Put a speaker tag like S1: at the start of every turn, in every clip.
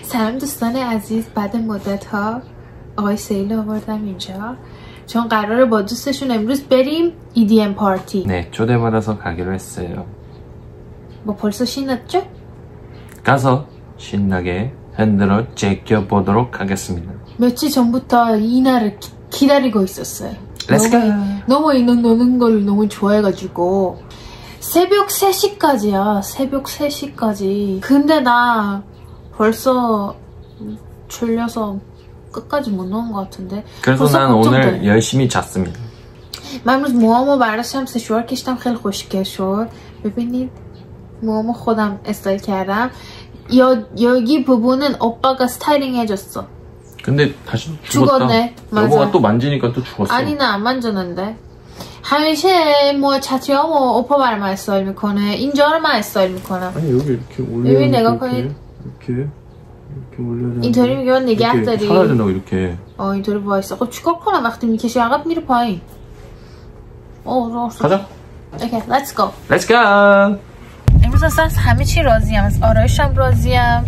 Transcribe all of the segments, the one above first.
S1: سلام دوستان عزیز، بعد مدت ها آقای سیل آوردم اینجا چون قراره با دوستشون امروز بریم EDM پارتی.
S2: 네, 초대받아서 가기로 했어요.
S1: 뭐 벌써 신났죠?
S2: 가서 신나게 흔들어 제껴보도록 하겠습니다.
S1: 며칠 전부터 이 날을 기다리고 있었어요.
S2: Let's go.
S1: 너무 노는 걸 너무 좋아해가지고 새벽 3시까지야. 새벽 3시까지. 근데 나 벌써 졸려서 끝까지 못 노는 것 같은데.
S2: 그래서 난 오늘 열심히 잤습니다.
S1: من امروز موامو برداشتم سشوار کشتم خیلی خوشگل شد. ببینید موامو خودم استایل کردم. 여기 부분은 오빠가 스타일링 해줬어.
S2: 근데 다시
S1: 죽었네.
S2: 여보가 또 만지니까 또 죽었어.
S1: 아니 나 안 만졌는데. همیشه 뭐 차트야모 오빠 말만 استایل میکنه. اینجا رو من استایل میکنم.
S3: 아니 여기 이렇게 올려.
S1: 여기 내가 거의
S3: 이렇게 올려서.
S1: اینطوری میگه نگه داری.
S2: 살아야 된다고 이렇게.
S1: اینطوری وایسا. خب چیکار کنم وقتی میکشی عقب میره پایین.
S2: 가자.
S1: اوکی let's go.
S2: Let's go.
S1: امروز اصلا از همه چی راضیم. از آرایشم راضیم،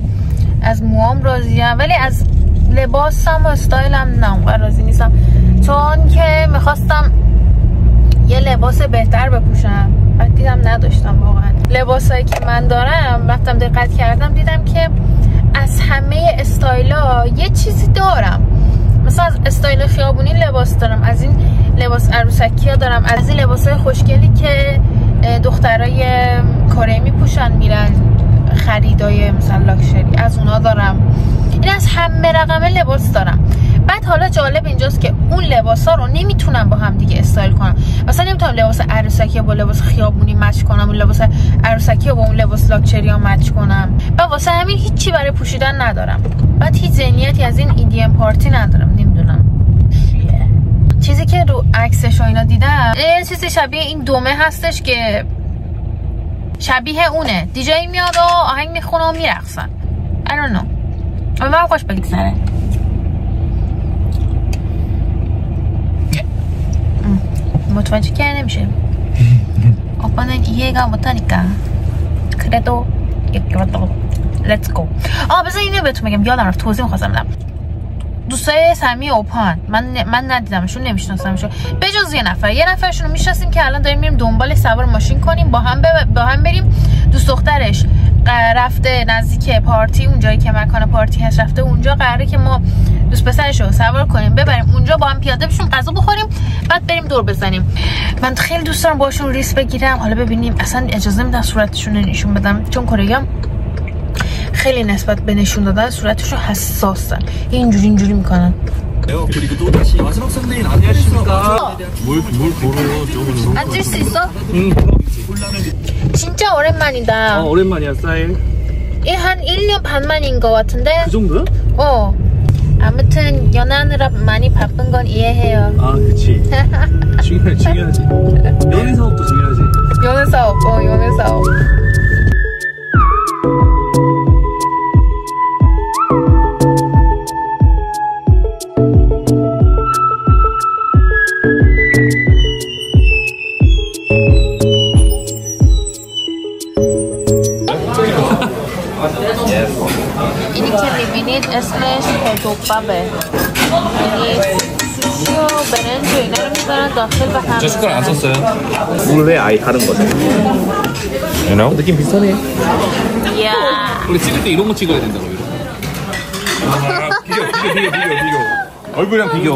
S1: از موام راضیم، ولی از لباسم و استایلم نه راضی نیستم چون که میخواستم یه لباس بهتر بپوشم بعد دیدم نداشتم. واقعا لباسایی که من دارم رفتم دقت کردم دیدم که از همه استایلا یه چیزی دارم. مثلا از استایل خیابونی لباس دارم، از این لباس عروسکی ها دارم، از این لباسای خوشگلی که دخترای کره میپوشن میرن خریدای مثلا لاکچری، از اونا دارم. این از همه رقمه لباس دارم. بعد حالا جالب اینجاست که اون لباسا رو نمیتونم با هم دیگه استایل کنم. مثلا نمیتونم لباس عروسکی با لباس خیابونی مچ کنم، اون لباس عروسکی با اون لباس لاکچری ها مچ کنم. و واسه همین هیچی برای پوشیدن ندارم. بعد هیچ ذهنیتی از این EDM پارتی ندارم. نمیدونم چیزی که رو عکسش و اینا دیدم یه چیزی شبیه این دومه هستش که شبیه اونه. دیجی میاد و آهنگ میخونه و میرقصن. I don't know. اما من خوش بگذره. متوجه که نمیشه. 오빠는 이해가 못하니까. 그래도 이렇게라도 Let's go. بذار اینو بهتون بگم یادم رفت توضیح می‌خواستم بدم. دوستای صمیمی اوپان من ندیدمشون، نمیشناسمشون به جز یه نفرشون رو میشناسیم که الان داریم میریم دنبال سوار ماشین کنیم با هم بریم. دوست دخترش رفته نزدیک پارتی، اونجایی که مکان پارتی هست رفته اونجا، قراره که ما دوست پسرش رو سوار کنیم ببریم اونجا با هم پیاده بشیم غذا بخوریم بعد بریم دور بزنیم. من خیلی دوست دارم باشون ریس بگیرم. حالا ببینیم اصلا اجازه میدن صورتشون رو نشون بدم چون کره خیلی نسبت به نشون دادن صورتشون حساسن. اینجوری میکنن.
S4: 그리고 또 다시 마지막 선배님 안녕하십니까? 뭘 보러요? 저거는
S1: 앉을 수 있어? 진짜 오랜만이다.
S3: 오랜만이야 사일.
S1: 한 1년 반 만인 것 같은데.
S3: 그 정도야?
S1: 아무튼 연하느라 많이 바쁜 건 이해해요.
S3: 아 그치. 중요하지. 연애 사업도 중요하지.
S1: 연애 사업. اینی که میبینید اسمش پرتوبابه، یعنی سوشی و برنج و اینا رو میذارن داخل و هم
S2: 저 숟가락 안 썼어요.
S3: 물에 아예 다른 거죠.
S2: You know?
S3: 느낌 비슷하네.
S1: 이야
S4: 원래 찍을 때 이런 거 찍어야 된다고 이렇게. 비교.
S2: 얼굴이랑 비교.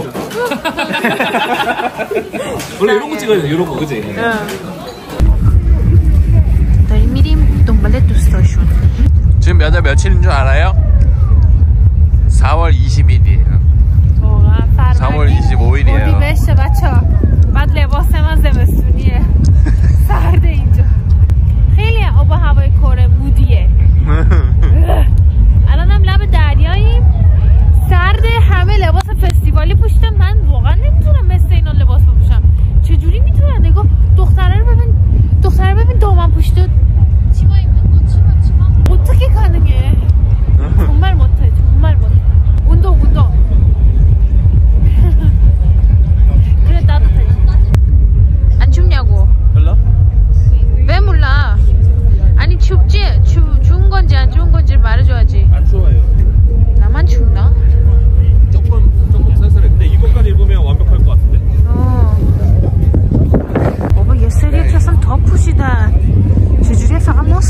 S4: 원래 이런 거 찍어야 돼 이런 거 그지?
S1: داریم میریم دنبال دوستاشون.
S2: 지금 몇 월 며칠인 줄 알아요? 4월 20일이에요. 4월 25일이에요.
S1: بشه بچه‌ها. بعد لباس من زمستونیه. سرده اینجا. خیلی آب و هوای کره مودیه. الانم لب دریاییم. سرده همه لباس فستیوالی پوشیدم. من واقعا نمیتونم مثل اینا لباس بپوشم. چجوری میتونن؟ نگاه دختره رو ببین دامن پوشیده. 치마 입는 거 치마 어떻게 가능해? 정말 못해. 운동 그래 따뜻해. 안 춥냐고.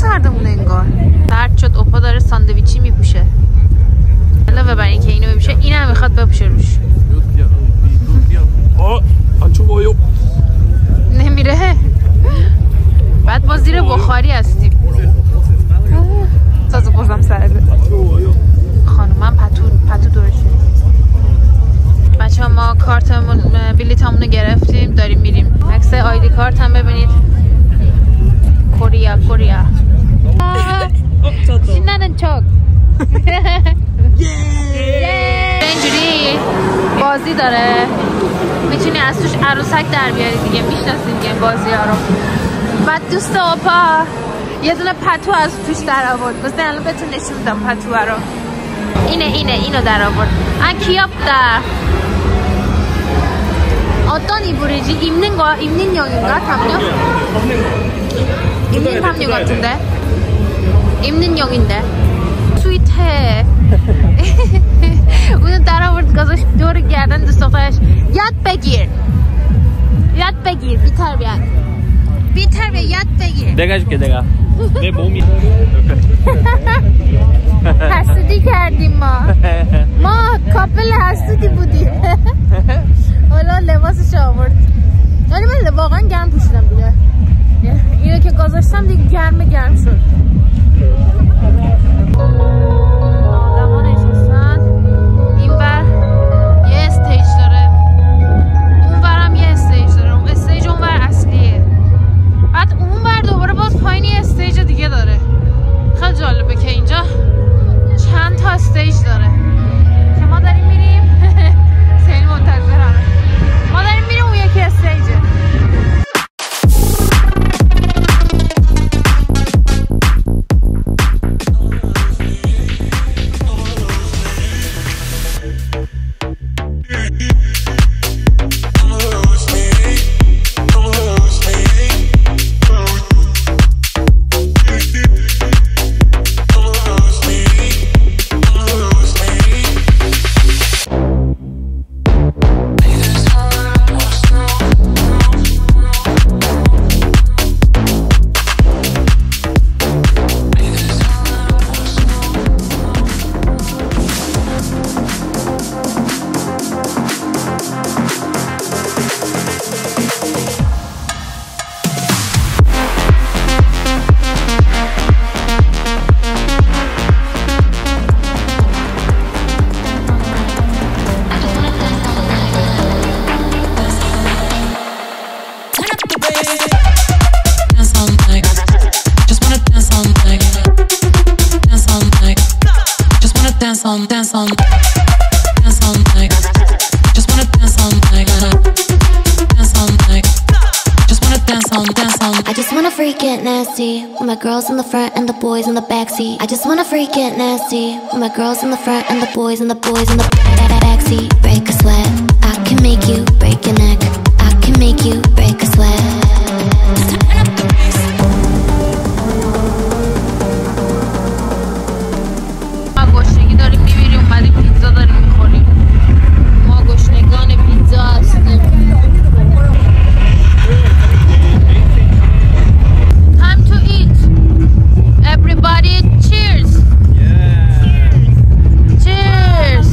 S1: سردمونه انگار. سرد شد. اوپا داره ساندویچی میپوشه. علاوه بر اینکه اینو بپوشه اینم میخواد بپوشه روش. نمیره. بعد با زیر بخاری هستیم. تازه بازم سرده. خانومم پتو دورشه. بچه ها ما کارتمون بلیطمون رو گرفتیم داریم میریم. عکس آیدی کارت هم ببینید. کوریا شینن چاک. اینجوری بازی داره میتونی از توش عروسک در بیاری دیگه. میشناسین دیگه بازی ها رو. بعد دوست اوپا یه دونه پتو از توش در آورد. بس الان بهتون نشون میدم پتو رو. اینو در آورد. 귀엽다. 어떤 이불이지? 입는 용인가? 담요? 입는 담요 같은데? 입는 용인데? 스윗해. اونو در آورد گذاشت دور گردن دوست دخترش. یاد بگیر بی تربیت یاد بگیر.
S3: 내가 해줄게 내가. 내 몸이.
S1: حسودی کردیم ما کاپل حسودی بودیم. حالا لباسش آورد. ولی من واقعا گرم پوشیدم دیگه. اینو که گذاشتم دیگه گرم شد. آدما نشستن. این بر یه استیج داره. اون برم یه استیج داره. اون استیج اون بر اصلیه. بعد اون بر دوباره باز پایین یه استیج دیگه داره. خیلی جالبه که اینجا چند تا استیج داره که ما داریم میریم. خیلی منتظرم. ما داریم میریم اون یکی استیجه.
S5: Nasty with my girls in the front and the boys in the backseat. I just wanna freak it nasty with my girls in the front and the boys in the backseat. Break a sweat, I can make you break your neck. I can make you break a sweat.
S1: ما گشنگی داریم میبینیم اومدیم پیتزا داریم میخوریم. ما گشنگان پیتزا هستیم. Everybody, cheers! Yeah. Cheers!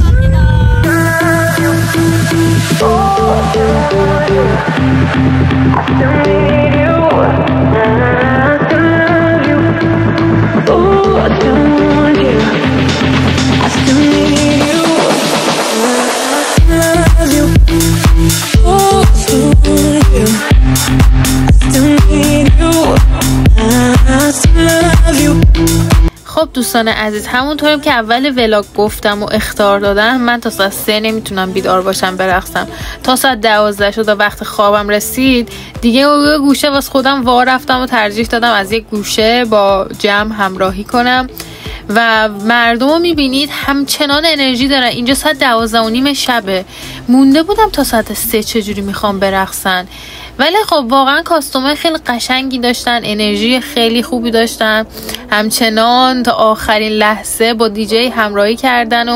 S1: خب دوستان عزیز، همونطوریم که اول ولاگ گفتم و اخطار دادم، من تا ساعت 3 نمیتونم بیدار باشم برقصم. تا ساعت 12 شد و وقت خوابم رسید دیگه یه گوشه واسه خودم وا رفتم و ترجیح دادم از یک گوشه با جمع همراهی کنم و مردم رو میبینید همچنان انرژی دارن. اینجا ساعت 12:30 شبه، مونده بودم تا ساعت 3 چجوری میخوام برقصن. ولی خب واقعا کاستومه خیلی قشنگی داشتن، انرژی خیلی خوبی داشتن، همچنان تا آخرین لحظه با دیجی همراهی کردن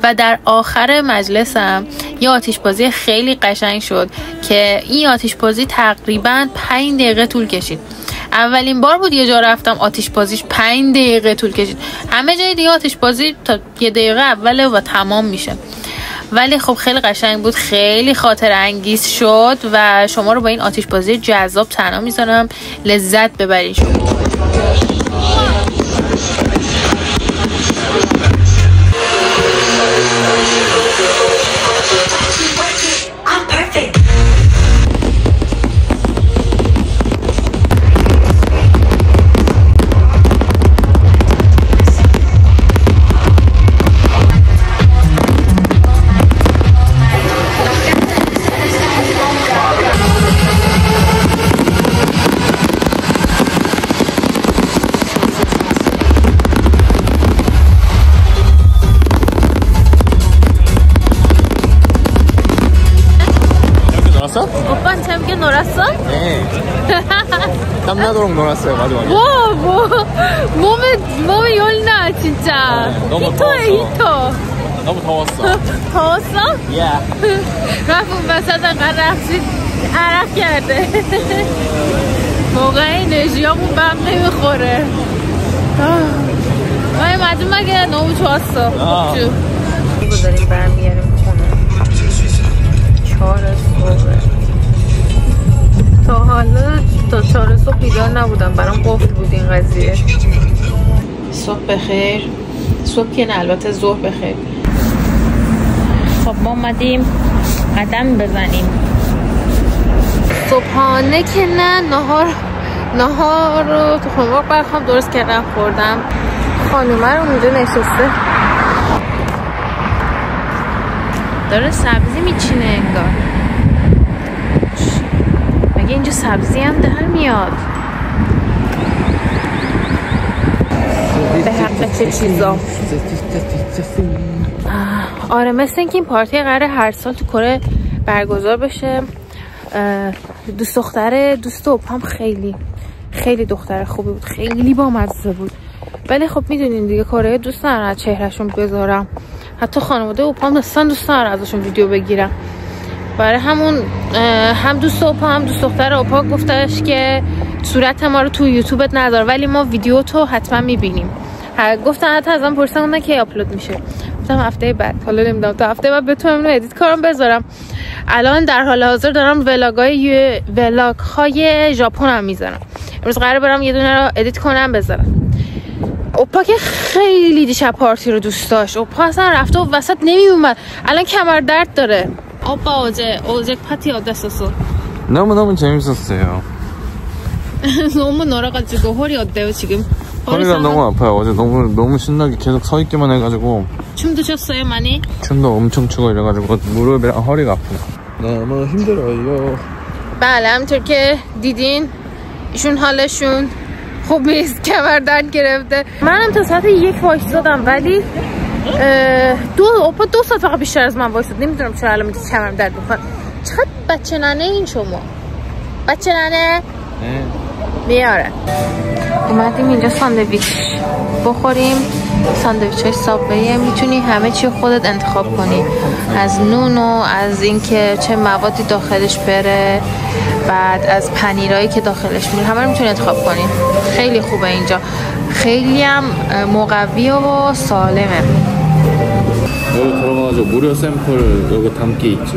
S1: و در آخر مجلسم یه آتیشبازی خیلی قشنگ شد که این آتیشبازی تقریبا 5 دقیقه طول کشید. اولین بار بود یه جا رفتم آتش بازیش 5 دقیقه طول کشید. همه جای دیگه آتش بازی تا 1 دقیقه اوله و تمام میشه، ولی خب خیلی قشنگ بود، خیلی خاطر انگیز شد و شما رو با این آتش بازی جذاب تنها میذارم لذت ببرید شما. 오빠한테 함께 놀았어?
S2: 네. 땀나도록 놀았어요, 마지막에.
S1: 몸에 열나 진짜.
S2: 너무
S1: 히터에 히터.
S2: 너무 더웠어.
S1: 더웠어?
S2: Yeah.
S1: رفت اون وسط انقدر عرق کرده. موقع انرژیامون بهم نمیخوره. من مدام مگه 너무 좋았어. خوب داریم برمیگردیم خونه. 4 صبح. تا حالا تا 4 صبح بیدار نبودم، برام قفل بود این قضیه. صبح بخیر. صبح که نه، البته ظهر بخیر. خب ما اومدیم قدم بزنیم. صبحانه که نه، نهار رو تو خمار برخوام درست کردم خوردم. خانومه رو اونجا نشسته داره سبزی میچینه انگار. مگه اینجا سبزی هم در میاد؟ به حق چه چیزا؟ آره مثل اینکه این پارتی قراره هر سال تو کره برگزار بشه. دوست اوپام خیلی دختر خوبی بود، خیلی بامزه بود، ولی خب میدونین دیگه کره دوست ندارن از چهرهشون بذارم. حتی خانواده اوپام دوست ندارن ازشون ویدیو بگیرم. برای همون هم دوست اوپا هم دوست دختر اوپا گفتش که صورت ما رو تو یوتیوبت نذار، ولی ما ویدیو تو حتما میبینیم. گفتن حتی ازم پرسیدن که آپلود میشه. گفتم هفته بعد. حالا نمیدونم تا هفته بعد بتونم اینو ادیت کارم بذارم. الان در حال حاضر دارم ولاگ های ژاپن هم میذارم. امروز قراره برم یه دونه رو ادیت کنم بذارم. اوپا که خیلی دیشب پارتی رو دوست داشت. اوپا اصلا رفته و وسط نمیومد. الان کمر درد داره. 오빠 어제 파티 어땠었어?
S2: 너무너무 재밌었어요.
S1: 너무 놀아가지고 허리 어때요 지금?
S2: 허리가 너무 아파요. 어제 너무 신나게 계속 서 있기만 해가지고.
S1: 춤도 췄어요 많이?
S2: 춤도 엄청 추고 이래가지고 무릎이랑 허리가 아프네. 너무 힘들어요.
S1: بله همونطور که دیدین ایشون حالشون خوب نیست، کمر درد گرفته. منم تا ساعت 1 وایسادم ولی اوپا 2 ساعت فقط بیشتر از من وایساد. نمیدونم چرا الان میگه کمرم درد میکنه. چقدر بچه ننه این شما؟ بچه ننه؟ میاره. اومدیم اینجا ساندویچ بخوریم. ساندویچ های سابویه، میتونی همه چی خودت انتخاب کنی، از نون و از اینکه چه موادی داخلش بره، بعد از پنیرایی که داخلش میره، همه رو میتونی انتخاب کنی. خیلی خوبه اینجا، خیلی هم مقوی و سالمه.
S4: 여기 들어가가지고 무료 샘플 여기 담기 있지.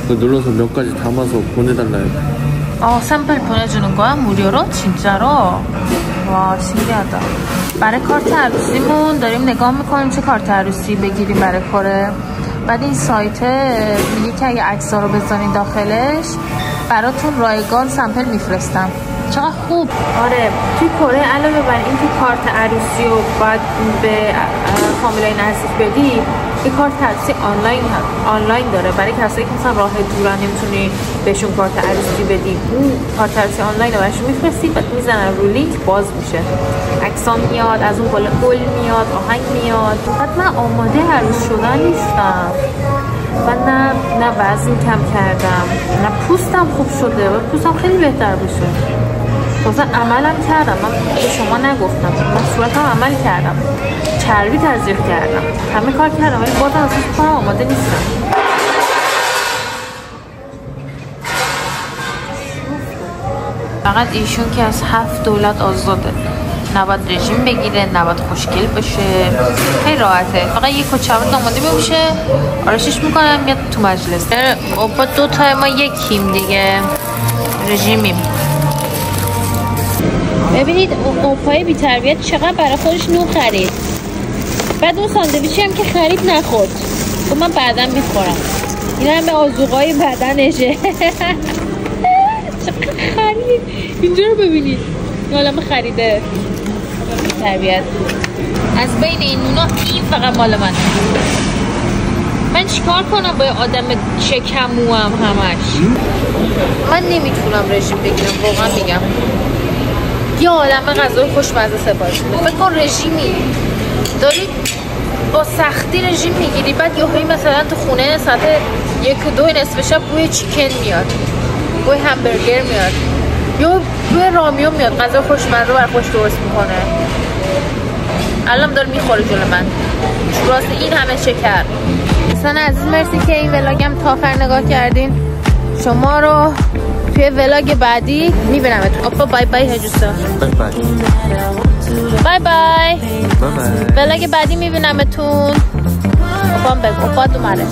S4: 그 눌러서 몇 가지 담아서 보내달라 해.
S1: 샘플 보내주는 거야? 무료로? 진짜로? 와 신기하다. برای کارت عروسیمون داریم نگاه میکنیم چه کارت عروسی بگیریم برای کره. بعد این سایت میگه که اگه عکس‌ها رو بزنین داخلش براتون رایگان سمپل میفرستم. چقدر خوب. آره توی کره علاوه بر این که کارت عروسی رو باید به فامیلای نزدیک بدی، این کارت عروسی آنلاین داره برای کسایی که مثلا راه دورن نمیتونی بهشون کارت عروسی بدی. اون کارت عروسی آنلاین رو براشون میفرستی، بعد میزنن رو لینک باز میشه، عکس‌ها میاد، از اون بالا گل میاد، آهنگ میاد. بعد من آماده عروس شدن نیستم. من نه وزن کم کردم، نه پوستم خوب شده، و پوستم خیلی بهتر بشه. تازه عملم کردم، من به شما نگفتم، من صورتم عمل کردم، چربی تزریق کردم، همه کار کردم، ولی بازم اصلا کنم آماده نیستم. فقط ایشون که از 7 دولت آزاده، نباید رژیم بگیره، نباید خوشگل بشه، خیلی راحته. فقط یه کچاور آماده میشه، آرایشش میکنم میاد تو مجلس. با 2 تا ما یکیم دیگه، رژیمیم. ببینید اوپای بی تربیت چقدر برای خودش نون خرید. بعد اون ساندویچی هم که خرید نخورد، گفت من بعدا میخورم. این همه آذوقای بدنشه. چقدر خرید. اینجا رو ببینید، عالمه خریده. بی تربیت. از بین این نونا این فقط مال من. من چیکار کنم با آدم شکمو هم همش؟ من نمیتونم رژیم بگیرم، واقعا میگم. یه عالمه غذای خوشمزه سفارش میده. فکر کن رژیمی داری با سختی رژیم میگیری، بعد یهویی مثلا تو خونه ساعت 1-2 نصف شب بوی چیکن میاد، بوی همبرگر میاد، یا بوی رامیون میاد، غذا خوشمزه برای خوش درست میکنه. الان داره میخوره جلو من. راست این همه شکر. دوستان عزیز مرسی که این ولاگم تا آخر نگاه کردین. شما رو توی ولاگ بعدی میبینمتون. اپا بای بای هجوستا.
S2: بای بای.
S1: بای بای. ولاگ بعدی میبینمتون. اپام بگو. اپا دوماره.